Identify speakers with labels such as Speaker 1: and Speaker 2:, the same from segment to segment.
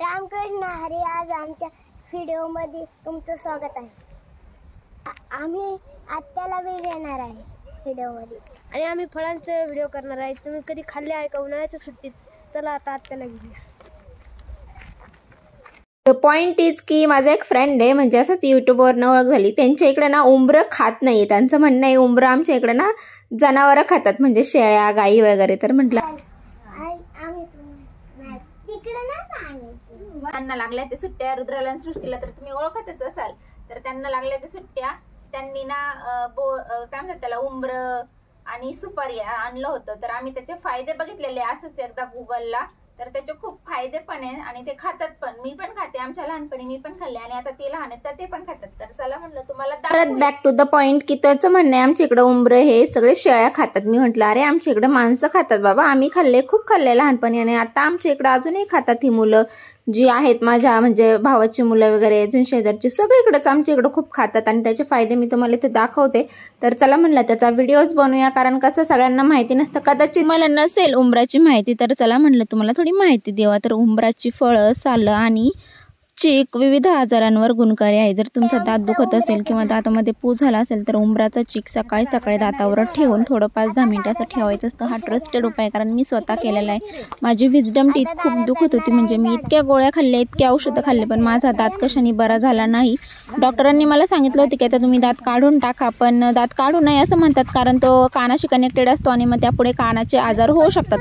Speaker 1: रामकृष्ण हरी. आज आमच्या व्हिडिओमध्ये तुमचं स्वागत आहे. आम्ही आत्याला बी घेणार आहे व्हिडिओमध्ये
Speaker 2: आणि आम्ही फळांचे व्हिडिओ करणार आहे. तुम्ही कधी खाल्ले आहे का उन्हाळ्याच्या सुट्टीत? चला आता आत्याला घेऊया.
Speaker 3: द पॉइंट इज की माझा एक फ्रेंड आहे, म्हणजे असंच यूट्यूबवरनं ओळख झाली. त्यांच्या इकडे ना उंबरं खात नाही. त्यांचं म्हणणं आहे उंबरं आमच्या इकडे ना जनावरं खातात, म्हणजे शेळ्या गाई वगैरे. तर म्हटलं त्यांना लागल्या ते सुट्ट्या, रुद्राला आणि सृष्टीला तर तुम्ही ओळखतच असाल. तर त्यांना लागल्या ते सुट्ट्या, त्यांनी ना काय म्हणतात त्याला उंबरं आणि सुपारी आणलं होतं. तर आम्ही त्याचे फायदे बघितलेले असंच एकदा गुगलला. तर त्याचे खूप फायदे पण आहे आणि ते खातात पण. मी पण खाते, आमच्या लहानपणी मी पण खाल्ले आणि आता ते लहान आहेत तर ते पण खातात. तर चला म्हटलं तुम्हाला परत बॅक टू द पॉइंट की त्याचं म्हणणं आहे आमच्या इकडे उंबरं हे सगळे शेळ्या खातात. मी म्हटलं अरे आमच्या इकडे माणसं खातात बाबा, आम्ही खाल्ले, खूप खाल्ले लहानपणी आणि आता आमच्या इकडे अजूनही खातात ही मुलं जी आहेत माझ्या, म्हणजे भावाची मुलं वगैरे, अजून शेजारची, सगळीकडेच आमच्या इकडे खूप खातात आणि त्याचे फायदे मी तुम्हाला इथे दाखवते. तर चला म्हणलं त्याचा व्हिडिओज बनवूया, कारण कसं सगळ्यांना माहिती नसतं, कदाचित मला नसेल उंबराची माहिती. तर चला म्हणलं तुम्हाला थोडी माहिती द्यावा. तर उंबराची फळं, सालं आणि चीक विविध आजारांवर गुणकारी आहे. जर तुमचा दात दुखत असेल किंवा दातामध्ये पू झाला असेल तर उंबराचा चीक सकाळी सकाळी दातावर ठेवून थोडं 5-10 मिनिटं असं ठेवायचं असतं. हा ट्रस्टेड उपाय, कारण मी स्वतः केलेला आहे. माझी विजडम टीथ खूप दुखत होती, म्हणजे मी इतक्या गोळ्या खाल्ल्या, इतक्या औषधं खाल्ले, पण माझा दात कशाने बरा झाला नाही. डॉक्टरांनी मला सांगितलं होतं की आता तुम्ही दात काढून टाका, पण दात काढू नये असं म्हणतात, कारण तो कानाशी कनेक्टेड असतो आणि मग त्यापुढे कानाचे आजार होऊ शकतात.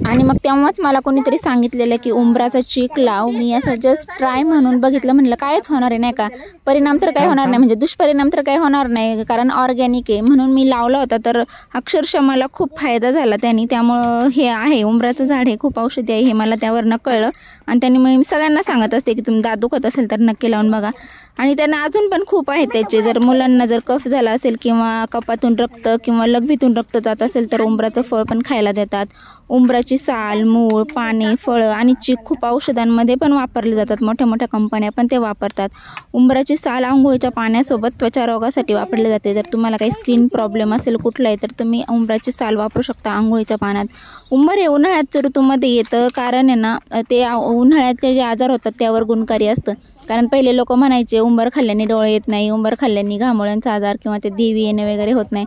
Speaker 3: आणि मग तेव्हाच मला कोणीतरी सांगितलेलं की उंबराचा चीक लाव. मी असं जस्ट ट्राय म्हणून बघितलं, म्हणलं कायच होणार आहे नाही का, परिणाम तर काही होणार नाही, म्हणजे दुष्परिणाम तर काही होणार नाही, कारण ऑर्गॅनिक आहे. म्हणून मी लावला होता. तर अक्षरशः मला खूप फायदा झाला त्याने. त्यामुळं हे आहे उंबराचं झाड, हे खूप औषधी आहे हे मला त्यावरनं कळलं. आणि त्यांनी मी सगळ्यांना सांगत असते की तुम्ही दात दुखत असेल तर नक्की लावून बघा. आणि त्यांना अजून पण खूप आहेत त्याचे. जर मुलांना जर कफ झाला असेल किंवा कपातून रक्त किंवा लघवीतून रक्त जात असेल तर उंबराचं फळ पण खायला देतात. उंबराची साल, मूळ, पाने, फळं आणि चीक खूप औषधांमध्ये पण वापरले जातात. मोठ्या मोठ्या कंपन्या पण ते वापरतात. उंबराची साल आंघोळीच्या पाण्यासोबत त्वचा रोगासाठी वापरले जाते. जर तुम्हाला काही स्किन प्रॉब्लेम असेल कुठलाही तर तुम्ही उंबराची साल वापरू शकता आंघोळीच्या पाण्यात. उंबर हे उन्हाळ्याच्या ऋतूमध्ये येतं, कारण आहे ना ते उन्हाळ्यातले जे आजार होतात त्यावर गुणकारी असतं. कारण पहिले लोक म्हणायचे उंबर खाल्ल्याने डोळे येत नाही, उंबर खाल्ल्याने घामोळ्यांचा आजार किंवा ते देवी येणे वगैरे होत नाही,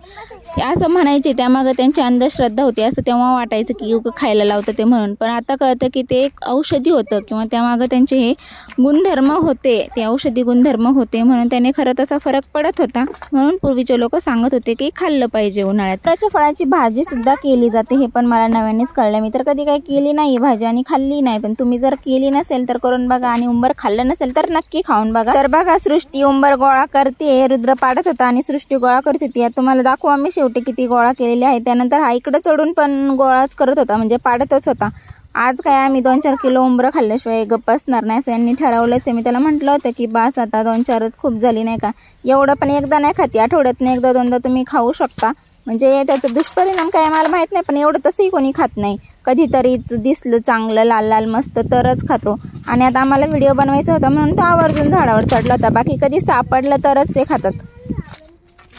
Speaker 3: असं म्हणायचे. त्यामागं त्यांची अंधश्रद्धा होती, असं तेव्हा वाटायचं की खायला लावतं ते म्हणून. पण आता कळतं की ते एक औषधी होतं किंवा त्यामागं त्यांचे हे गुणधर्म होते, ते औषधी गुणधर्म होते, म्हणून त्याने खरं तसा फरक पडत होता. म्हणून पूर्वीचे लोक सांगत होते की खाल्लं पाहिजे उन्हाळ्यात. त्याच्या फळाची भाजी सुद्धा केली जाते, हे पण मला नव्यानेच कळलं. मी तर कधी काही केली नाही भाजी आणि खाल्ली नाही, पण तुम्ही जर केली नसेल तर करून बघा आणि उंबर खाल्लं नसेल तर नक्की खाऊन बघा. तर बघा सृष्टी उंबर गोळा करते, रुद्र पाडत होता आणि सृष्टी गोळा करत होती. तुम्हाला दाखवू आम्ही शेवटी किती गोळा केलेली आहे. त्यानंतर हा इकडे चढून पण गोळाच करत होता, म्हणजे पाडतच होता. आज काय आम्ही 2-4 किलो उंबरं खाल्ल्याशिवाय गप्प असणार नाही असं यांनी ठरवलंच आहे. मी त्याला म्हटलं होतं की बास आता 2-4च खूप झाली नाही का, एवढं पण एकदा नाही खाती, आठवड्यातून 1-2दा तुम्ही खाऊ शकता. म्हणजे त्याचं दुष्परिणाम काय मला माहीत नाही, पण एवढं तसंही कोणी खात नाही. कधीतरीच दिसलं चांगलं लाल लाल मस्त तरच खातो. आणि आता आम्हाला व्हिडिओ बनवायचा होता म्हणून तो आवर्जून झाडावर चढला होता, बाकी कधी सापडलं तरच ते खातात.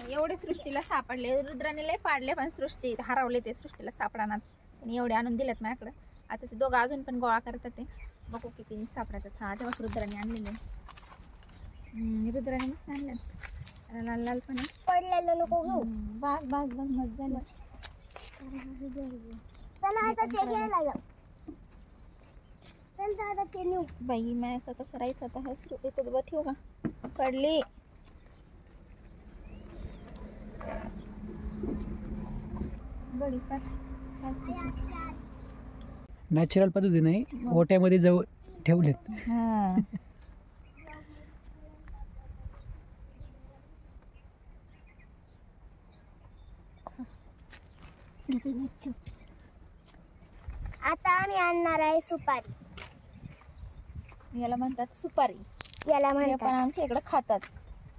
Speaker 3: एवढे सृष्टीला सापडले, रुद्राने लय पाडले पण सृष्टी हरवले, ते सृष्टीला सापडानाच. आणि एवढे आणून दिलेत माझ्याकडे. आता ते दोघं अजून पण गोळा करतात, ते बघू किती सापडतात. हा तेव्हा रुद्राने आणलेले, रुद्राने मस्त आणले, लाल लाल पण
Speaker 1: पडलेलं नको घेऊ.
Speaker 3: बाग बाग बाग मस्त झालं.
Speaker 1: चला आता ते घ्यायला जाऊ. चल दादा ते नेऊ.
Speaker 3: बाई मी कसं राहायचं आता, हसरू येतो बघ, ठेवू का, पडली. गडी
Speaker 4: नॅचरल पद्धतीने ओट्यामध्ये जवळ ठेवलेत.
Speaker 3: हां
Speaker 1: आता आम्ही आणणार आहे सुपारी.
Speaker 3: याला म्हणतात सुपारी,
Speaker 1: याला
Speaker 3: पण
Speaker 1: म्हणतात.
Speaker 3: आमच्या इकडे खातात.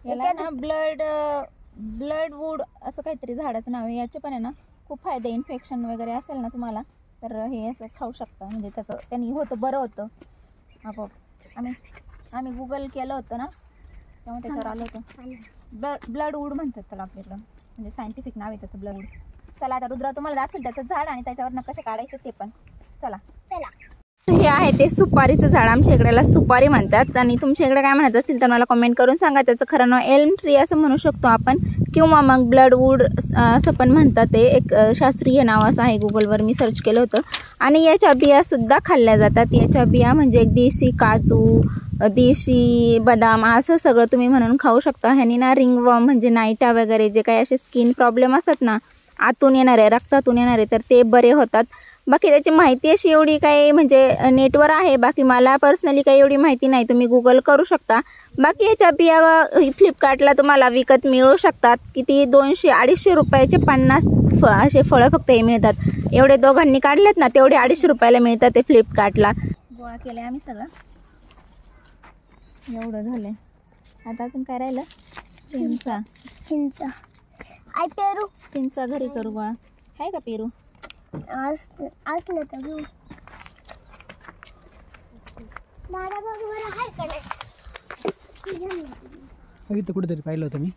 Speaker 3: याला ना ब्लड वूड असं काहीतरी झाडाचं नाव आहे. याचे पण आहे ना खूप फायदे. इन्फेक्शन वगैरे असेल ना तुम्हाला तर हे असं खाऊ शकता, म्हणजे त्याचं त्यांनी होतं, बरं होतं आपोआप. आम्ही गुगल केलं होतं ना तेव्हा त्याच्यावर आलं होतं. ब्लड वूड म्हणतात त्याला आपल्याकडं, म्हणजे सायंटिफिक नाव आहे त्याचं ब्लड वूड. चला आता रुद्रा तुम्हाला दाखवेल त्याचं झाड आणि त्याच्यावर कसे काढायचं ते पण. चला
Speaker 1: चला.
Speaker 3: हे आहे ते सुपारीचं झाड. आमच्या इकडेला सुपारी म्हणतात आणि तुमच्या इकडे काय म्हणत असतील तर मला कमेंट करून सांगा. त्याचं खरं नाव एल्म ट्री असं म्हणू शकतो आपण, किंवा मग ब्लडवूड असं पण म्हणतात. ते एक शास्त्रीय नाव असं आहे, गुगलवर मी सर्च केलं होतं. आणि याच्या बियासुद्धा खाल्ल्या जातात. याच्या बिया म्हणजे देशी काजू, देशी बदाम असं सगळं तुम्ही म्हणून खाऊ शकता. ह्यानी ना रिंगवर्म म्हणजे नाईटा वगैरे जे काही असे स्किन प्रॉब्लेम असतात ना, आतून येणारे, रक्तातून येणारे, तर ते बरे होतात. बाकी त्याची माहिती अशी एवढी काही म्हणजे नेटवर आहे, बाकी मला पर्सनली काही एवढी माहिती नाही. तुम्ही गुगल करू शकता. बाकी याच्या बिया फ्लिपकार्टला तुम्हाला विकत मिळू शकतात. किती 200-250 रुपयाचे 50 असे फळं फक्त हे मिळतात. एवढे दोघांनी काढलेत ना तेवढे 250 रुपयाला मिळतात ते फ्लिपकार्टला. गोळा केले आम्ही सगळं, एवढं झालं. आता अजून काय राहिलं? चिंच.
Speaker 1: आई पेरू
Speaker 3: चिंचा घरी करू गोळा. आहे का पेरू?
Speaker 1: असलं तर घेऊ. दादा बघ बरं आहे का नाही?
Speaker 4: इथं कुठेतरी पाहिलं होतं मी.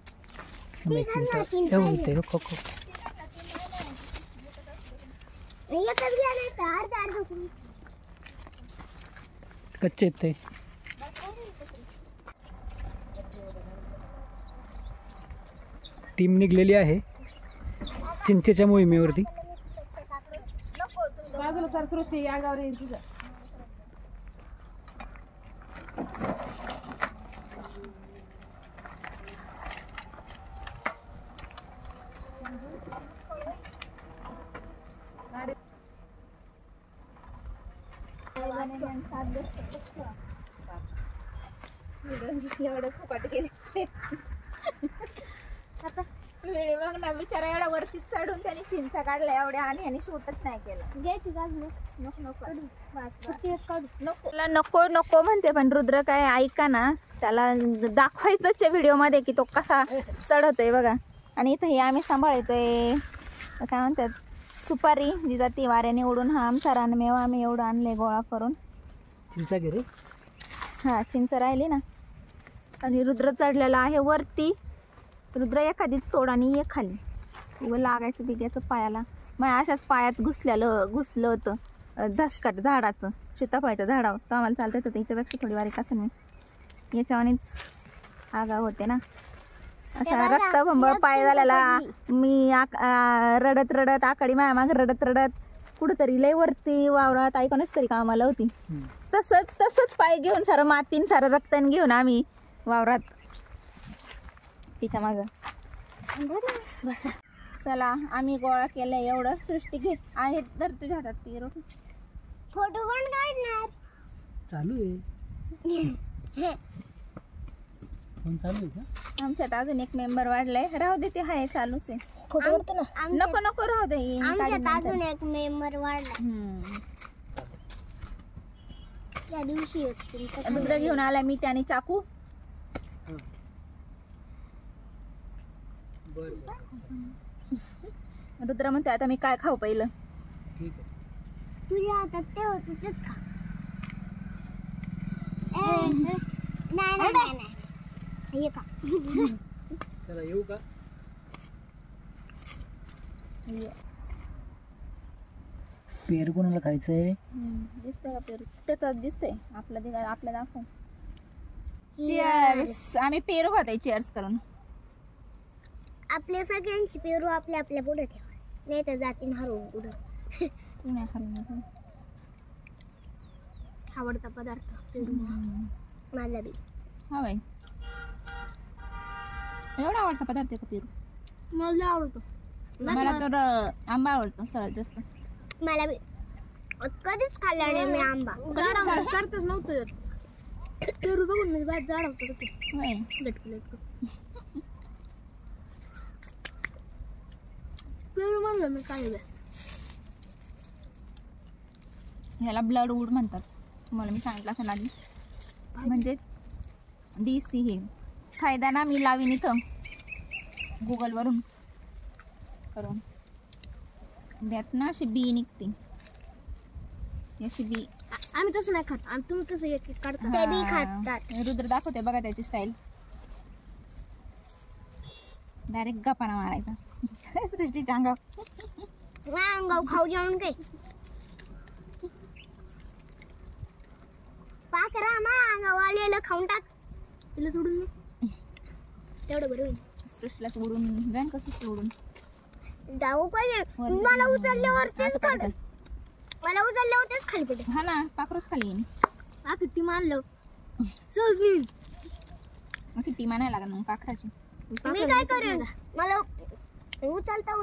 Speaker 4: कच्चे आहेत ते. टीम निघलेली आहे चिंचेच्या मोहिमेवरती.
Speaker 2: बाजूला सर सृष्टी या गावर येईल तुझं.
Speaker 3: एवढं फुकट गेले आता वेळे बघ ना, बिचारा एवढ्या वरती चढून त्याने चिंचा काढल्या एवढ्या आणि ह्याने शूटच नाही केलं.
Speaker 1: घ्यायची गाजू
Speaker 3: नको नको नको म्हणते, पण रुद्र काय ऐका ना, त्याला दाखवायचंच आहे व्हिडिओमध्ये की तो कसा चढवतोय बघा. आणि इथं हे आम्ही सांभाळतोय काय म्हणतात सुपारी, जी जाती वाऱ्याने उडून. हा आमचा रानमेवा आम्ही एवढं आणले गोळा करून.
Speaker 4: चिंचा घे रे.
Speaker 3: हा चिंच राहिली ना. आणि रुद्र चढलेला आहे वरती. रुद्र एखादीच तोड आणि एक खाली. उगं लागायचं बिग्याचं पायाला. मग अशाच पायात घुसलं होतं धसकट झाडाचं, सीताफळाच्या झाडावर. तर आम्हाला चालतं होतं हिच्यापेक्षा थोडी बारीक असं मी याच्यावानीच आगाव होते ना. असा रक्तभंबळ पाय झालेला. मी रडत रडत आकाडी माया माग रडत रडत कुठंतरी लय वरती वावरात ऐकूनच तरी कामाला होती. तसंच पाय घेऊन सारं मातीन सारं रक्तन घेऊन आम्ही वावरात तिच्या माग.
Speaker 1: बसा.
Speaker 3: चला आम्ही गोळा केलंय एवढं. सृष्टी घे आहे तर तुझ्या हातात पेरू.
Speaker 1: फोटो पण काढणार.
Speaker 4: चालू आहे. फोन चालू आहे का?
Speaker 3: आमच्यात अजून एक मेंबर वाढलाय. राहू दे, ते हाय चालूच आहे.
Speaker 1: फोटो काढतो ना.
Speaker 3: नको नको राहू दे.
Speaker 1: आमच्यात अजून एक मेंबर वाढला. या दिवशी
Speaker 3: रुद्र घेऊन आला मीठ आणि चाकू. रुद्र म्हणते आता मी काय खाऊ पहिलं.
Speaker 4: ठीक आहे.
Speaker 1: तुझ्या हातात ते होते तेच खा. नाही हे का.
Speaker 4: चला येऊ का? पेरू कोणाला खायचंय?
Speaker 3: दिसतंय का पेरू? त्याच दिसतंय. आपल्या दाखव. चिअर्स. आम्ही पेरू खातोय चिअर्स करून.
Speaker 1: आपल्या सगळ्यांची पेरू आपल्या आपल्या पुढे ठेवा, नाही तर जातीन हरवून पुढं. आवडता पदार्थ पेरू माझा बी.
Speaker 3: हा बाई, एवढा आवडता पदार्थ आहे का पेरू?
Speaker 1: मला आवडतो.
Speaker 3: मला तर आंबा आवडतो सगळ्यात जास्त.
Speaker 1: मला बी कधीच खाल्ला नाही मी आंबा.
Speaker 2: चढतच नव्हतं पेरू बघून मी बाहेर झाड होतं. पेरू म्हणलं मी काय
Speaker 3: ह्याला ब्लडवूड म्हणतात. तुम्हाला मी सांगितलं असं आधी. म्हणजे देशी हे फायदा ना, मी लावीन इथं गुगलवरून करून. त्यात ना अशी बी निघते. अशी बी.
Speaker 2: आम्ही तसं नाही खात. आणि तुम्ही कसं एक एक काढता
Speaker 1: ते बी खातात.
Speaker 3: रुद्र दाखवते बघा त्याची स्टाईल. डायरेक्ट गपाना मारायचा सृष्टीच्या अंगावर.
Speaker 1: अंगाव खाऊ जेवण काय. माझ्या अंगावर आलेलं खाऊन टाक.
Speaker 2: तिला सोडून दे. तेवढं बरं होईल.
Speaker 3: सृष्टीला सोडून जाईन कसं सोडून
Speaker 1: जाऊ पाहिजे. मला उचलल्यावर तेच खात. मला उचलल्यावर तेच खाली पडे.
Speaker 3: हा ना पाखरूच खाली येईन.
Speaker 2: हा किती मानलं सहज मी.
Speaker 3: मग किती म्हणायला लागेल मग पाखराची.
Speaker 1: मी काय करेन मला उचलता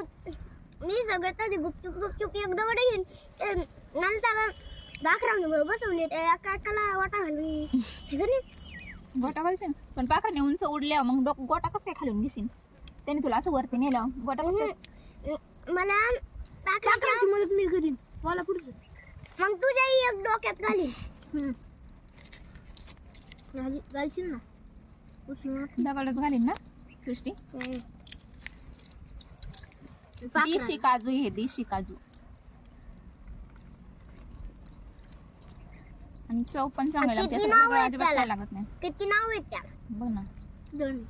Speaker 1: मी सगळं तरी गुपचूप एकदा कडे येईन. नंतर बाकरावने बसवले काकाला वाटा घालवी.
Speaker 3: गोटा घालशील पण पाखराने उंच उडल्यावर मग गोटा कसं काय खालून घेशील. त्याने तुला असं वरती नेलं गोटा कसं.
Speaker 1: मला
Speaker 2: काकाची मदत मी करीन. मला पुढचं
Speaker 1: मग तुझ्याही एक डोक्यात घालीन.
Speaker 2: घालशील ना उचलून.
Speaker 3: दगडच घालीन ना सृष्टी. देशी काजू हे देशी काजू आणि चव पण चांगली लागते.
Speaker 1: किती
Speaker 3: असं
Speaker 1: नाव
Speaker 3: वेगळं
Speaker 1: आहेत
Speaker 3: अजिबात
Speaker 1: त्याला?
Speaker 3: काय लागत नाही.
Speaker 1: किती नाव आहेत त्या?
Speaker 3: बघ ना
Speaker 2: दोन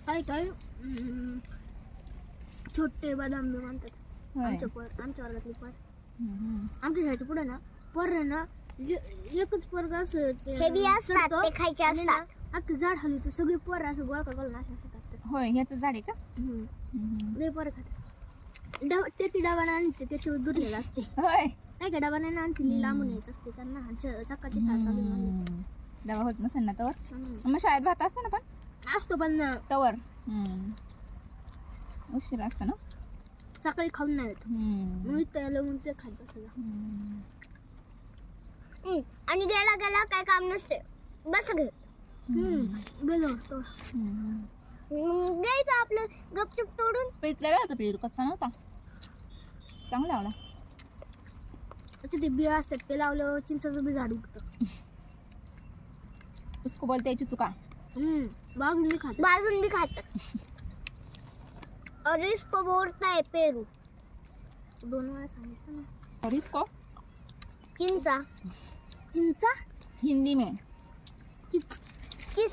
Speaker 2: काय काय छोटे बदाम बी म्हणतात.
Speaker 3: होय.
Speaker 2: आमच्या वर्गातली पर
Speaker 3: हम्म.
Speaker 2: आमच्या शाळेच्या पुढे ना पर आहे ना एकच पोरग असं ते
Speaker 1: हे बी असतात
Speaker 2: चढतो
Speaker 1: ते खायचे
Speaker 2: आणि ना
Speaker 1: असतात.
Speaker 2: अख्खं झाड हलवतं. सगळे पोर असं गोळा करून असं खातात.
Speaker 3: होय ह्याच झाड आहे का. हम्म.
Speaker 2: लय पोरं खातात. ते ती डबा आणते त्याच्यावर दुरलेलं असते.
Speaker 3: होय
Speaker 2: नाही का डबा नाही आणते लांबून यायचं असते त्यांना. सकाळची शाळा चालू
Speaker 3: हम्म. डबा होत नसेल ना तवर.
Speaker 2: म्हणून
Speaker 3: मग शाळेत भात असतो ना पण
Speaker 2: असतो पण
Speaker 3: तवर. उशीर असतो ना.
Speaker 2: सकाळी खाऊन नाही येत.
Speaker 3: हम्म.
Speaker 2: मग त्याला मग ते खात बसला.
Speaker 3: हम्म.
Speaker 1: आणि गेला गेला काय काम नसते. बस घे
Speaker 2: गेलो असतो.
Speaker 3: हम्म.
Speaker 1: घ्यायचं आपलं गपचूप तोडून.
Speaker 3: पिकला वेळ होता पिरू कच्चा नव्हता. चांगला लावला.
Speaker 2: ते बिया असतात ते लावलं चिंचाचं बी झाड उगतं.
Speaker 3: उसको बोलते याची चुका.
Speaker 2: बाजून बी खात.
Speaker 1: बाजून बी खातात. और इसको बोलता है पेरू.
Speaker 2: 2 वेळा सांगितलं ना.
Speaker 3: और इसको
Speaker 1: चिंचा.
Speaker 2: चिंचा
Speaker 3: हिंदी में
Speaker 1: किस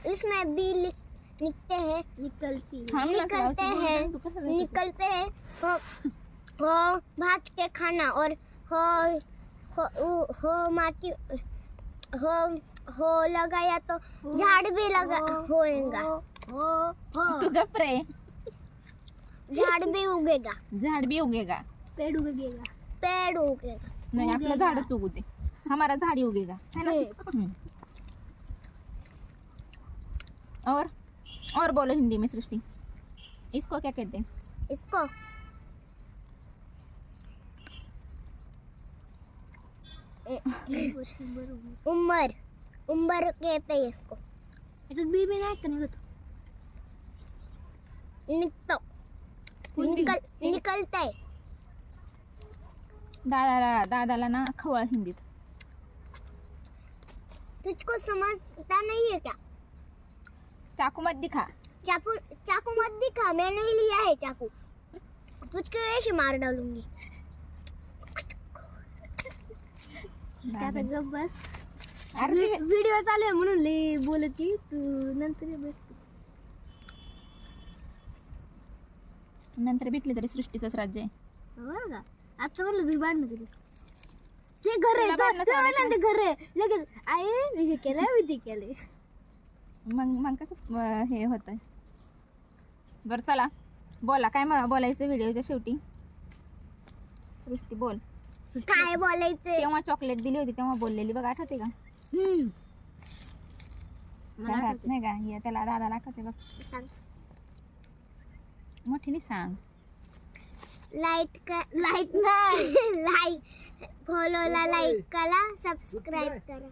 Speaker 1: इसमें बी निकलते हैं.
Speaker 2: निकलती
Speaker 3: हम
Speaker 1: निकलते हैं
Speaker 3: तू कसं
Speaker 1: निकलते हैं हो भात के खाना और हो माटी हो लगाया तो झाड़ भी लगा होएगा.
Speaker 2: हो
Speaker 3: तू गप रे.
Speaker 1: झाड़ भी उगेगा.
Speaker 3: झाड भी उगेगा.
Speaker 2: पेड़ उगेगा.
Speaker 1: पेड़ उगेगा.
Speaker 3: नाही आपलं
Speaker 2: उगेगा.
Speaker 3: झाडच उगू दे. हमारा झाड ही उगेगा है ना. और बोलो हिंदी में सृष्टि. इसको क्या कहते हैं.
Speaker 1: इसको उमर उमर कहते हैं इसको.
Speaker 2: याच्यात बी बी नाही का निघत.
Speaker 1: निकलता है.
Speaker 3: दादाला ना खवळ हिंदीत.
Speaker 1: तुझको समझता नहीं है क्या.
Speaker 3: चाकू मत दिखा.
Speaker 1: चाकू मत दिखा. मैंने ही लिया है चाकू. तुझको ऐसे मार डालूंगी.
Speaker 2: आता गप बस.
Speaker 3: अरे
Speaker 2: व्हिडिओ चालू आहे म्हणून लई बोलती तू. नंतर बस.
Speaker 3: नंतर भेटली तरी सृष्टीचंच राज्य आहे.
Speaker 2: बरं का आता म्हणलं तुझी भांडणं केली. ते घर आहे
Speaker 3: तुला भांडणं
Speaker 2: ते
Speaker 3: चालायचं.
Speaker 2: म्हणलं ते घर आहे लगेच आहे मी हे केलं मी ते केले.
Speaker 3: मग कसं हे होतं. बरं चला बोला काय बोलायचं व्हिडिओच्या शेवटी. सृष्टी बोल.
Speaker 1: काय बोलायचं.
Speaker 3: तेव्हा चॉकलेट दिली होती तेव्हा बोललेली बघ आठवते का.
Speaker 2: मला
Speaker 3: घरात नाही का हे त्याला दादाला आठवते बघ.
Speaker 1: सांग.
Speaker 3: मोठीने सांग.
Speaker 1: लाईक
Speaker 2: लाईट नाही
Speaker 1: लाईक फॉलोला लाईक करा. सबस्क्राईब करा.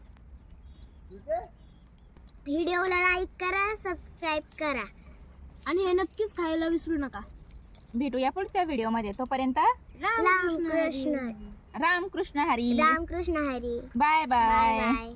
Speaker 1: व्हिडिओला लाईक करा. सबस्क्राईब करा.
Speaker 2: आणि हे नक्कीच खायला विसरू नका.
Speaker 3: भेटूया पुढच्या व्हिडिओ मध्ये. तोपर्यंत
Speaker 1: Ramkrishna
Speaker 3: Ramkrishna Hari.
Speaker 1: Ramkrishna Hari.
Speaker 3: Bye bye.
Speaker 1: Bye.